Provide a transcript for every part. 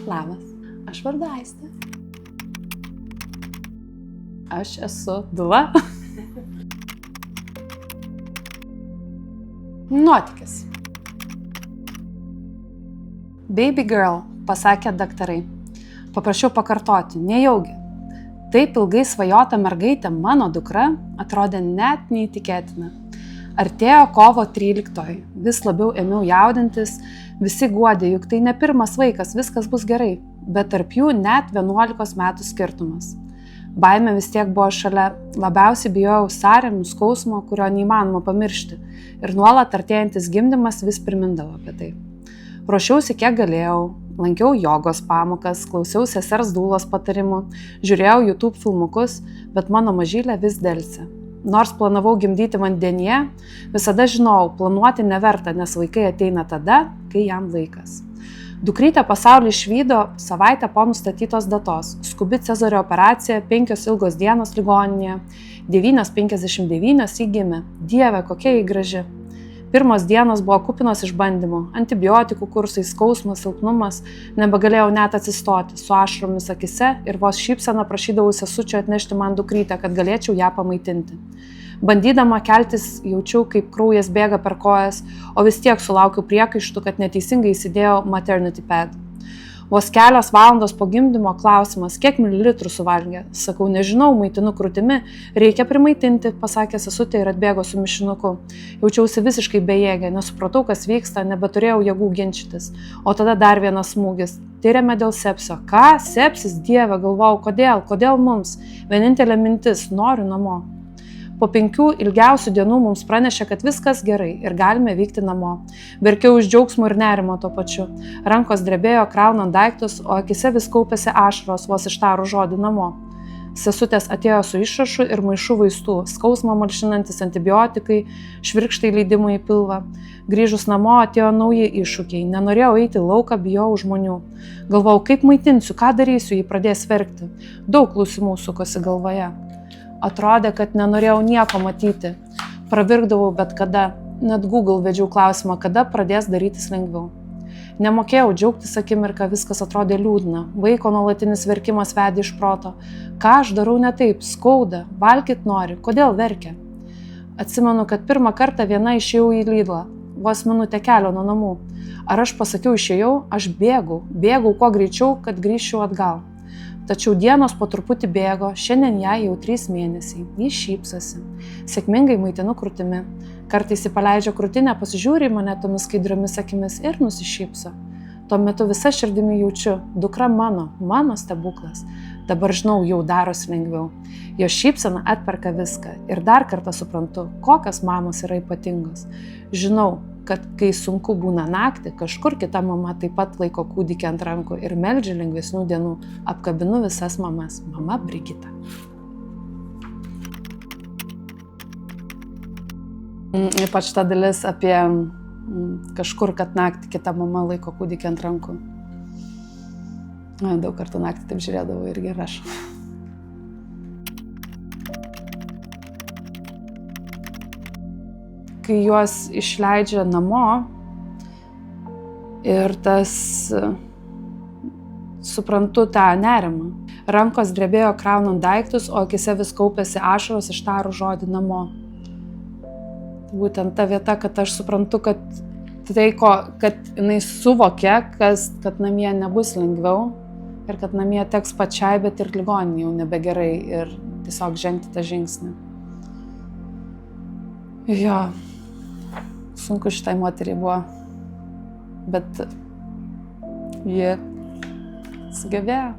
Labas, aš vardu Aistė. Aš esu Dula. Nuotykis. Baby girl, pasakė daktarai. Paprašiau pakartoti, nejaugi. Taip ilgai svajota mergaitė, mano dukra, atrodė net neįtikėtina. Artėjo kovo 13, vis labiau ėmiau jaudintis, visi guodė, juk tai ne pirmas vaikas, viskas bus gerai, bet tarp jų net 11 metų skirtumas. Baimė vis tiek buvo šalia, labiausiai bijojau sąrėmių skausmo, kurio neįmanoma pamiršti, ir nuolat artėjantis gimdymas vis primindavo apie tai. Ruošiausi kiek galėjau, lankiau jogos pamokas, klausiau sesers Dulos patarimų, žiūrėjau YouTube filmukus, bet mano mažylė vis delsė. Nors planavau gimdyti vandenyje, visada žinojau, planuoti neverta, nes vaikai ateina tada, kai jam laikas. Dukrytė pasaulį išvydo savaitę po nustatytos datos. Skubi cezario operacija, 5 ilgos dienos ligoninėje, 9:59 įgimė. Dieve, kokia jį graži. Pirmos dienos buvo kupinos išbandymų, antibiotikų kursai, skausmas, silpnumas, nebegalėjau net atsistoti, su ašromis akise ir vos šypsena prašydavau sesučio atnešti man dukrytę, kad galėčiau ją pamaitinti. Bandydama keltis jaučiau, kaip kraujas bėga per kojas, o vis tiek sulaukiau priekaištų, kad neteisingai įsidėjau maternity pad. Vos kelios valandos po gimdymo klausimas, kiek mililitrų suvalgė. Sakau, nežinau, maitinu krūtimi, reikia primaitinti, pasakė sesutė ir atbėgo su mišinuku. Jaučiausi visiškai bejėgė, nesupratau, kas vyksta, nebeturėjau jėgų ginčytis. O tada dar vienas smūgis. Tyrėme dėl sepsio. Ką? Sepsis? Dieve, galvojau, kodėl mums? Vienintelė mintis, noriu namo. Po 5 ilgiausių dienų mums pranešė, kad viskas gerai ir galime vykti namo. Verkiau iš džiaugsmo ir nerimo tuo pačiu. Rankos drebėjo kraunant daiktus, o akise vis kaupėsi ašaros, vos ištarus žodį namo. Sesutės atėjo su išrašu ir maišu vaistų, skausmą malšinantis antibiotikai, švirkštai leidimų į pilvą. Grįžus namo atėjo nauji iššūkiai. Nenorėjau eiti į lauką, bijojau žmonių. Galvojau, kaip maitinsiu, ką darysiu, jį pradės verkti. Daug klausimų sukosi galvoje. Atrodė, kad nenorėjau nieko matyti. Pravirkdavau bet kada, net Google vedžiau klausimą, kada pradės darytis lengviau. Nemokėjau džiaugtis akimirką, viskas atrodė liūdna. Vaiko nuolatinis verkimas vedė iš proto. Ką aš darau ne taip, skauda, valgyt nori, kodėl verkia? Atsimenu, kad pirmą kartą viena išėjau į Lidlą, vos minutę kelio nuo namų. Ar aš pasakiau išėjau, aš bėgau kuo greičiau, kad grįžčiau atgal. Tačiau dienos po truputį bėgo, šiandien jai jau 3 mėnesiai, jis šypsosi. Sėkmingai maitinu krūtimi. Kartais jį paleidžia krūtinę, pasižiūri į mane tomis skaidriomis akimis ir nusišypso. Tuo metu visa širdimi jaučiu, dukra mano stebuklas. Dabar žinau, jau darosi lengviau. Jo šypsena atperka viską ir dar kartą suprantu, kokios mamos yra ypatingos. Žinau, kad kai sunku būna naktį, kažkur kita mama taip pat laiko kūdikį ant rankų ir meldžia lengvesnių dienų. Apkabinu visas mamas. Mama Brigita. Ypač ta dalis apie kažkur, kad naktį kita mama laiko kūdikį ant rankų. Daug kartų naktį taip žiūrėdavau irgi ir aš. Kai juos išleidžia namo ir tas, suprantu tą nerimą. Rankos drebėjo kraunant daiktus, o akise vis kaupėsi ašaros ištarus žodį namo. Būtent ta vieta, kad aš suprantu, kad jinai suvokia, kad namie nebus lengviau ir kad namie teks pačiai, bet ir ligoninėje jau nebegerai ir tiesiog žengti tą žingsnį. Jo. Sunku šitai moteriai buvo, bet ji sugebėjo.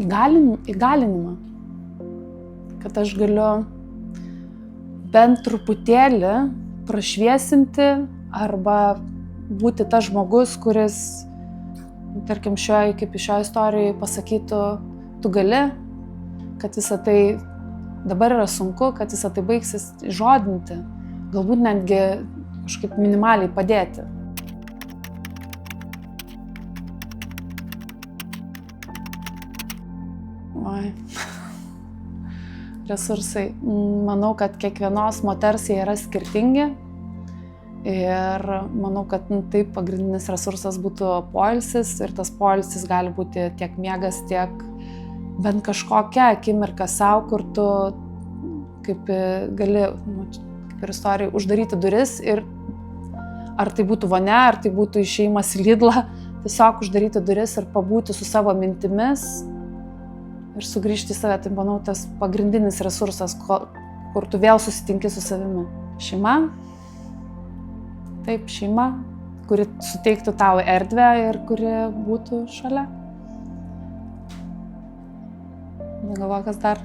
Įgalinimą, kad aš galiu bent truputėlį prašviesinti arba būti tas žmogus, kuris, tarkim, kaip šioje istorijoje pasakytų, tu gali, kad visą tai dabar yra sunku, kad visą tai baigsis žodinti, galbūt netgi kažkaip minimaliai padėti. Resursai. Manau, kad kiekvienos moters jie yra skirtingi Ir manau, kad taip pagrindinis resursas būtų poilsis ir tas poilsis gali būti tiek miegas, tiek bent kažkokia akimirka savo, kur tu kaip gali, kaip ir istorijai, uždaryti duris ir ar tai būtų vonia, ar tai būtų išėjimas į Lidlą, tiesiog uždaryti duris ir pabūti su savo mintimis ir sugrįžti į save. Tai manau, tas pagrindinis resursas, kur tu vėl susitinki su savimi. Šeima. Taip, šeima, kuri suteiktų tau erdvę ir kuri būtų šalia. Negalvoju, kas dar.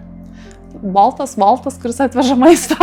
Voltas, kuris atveža maistą.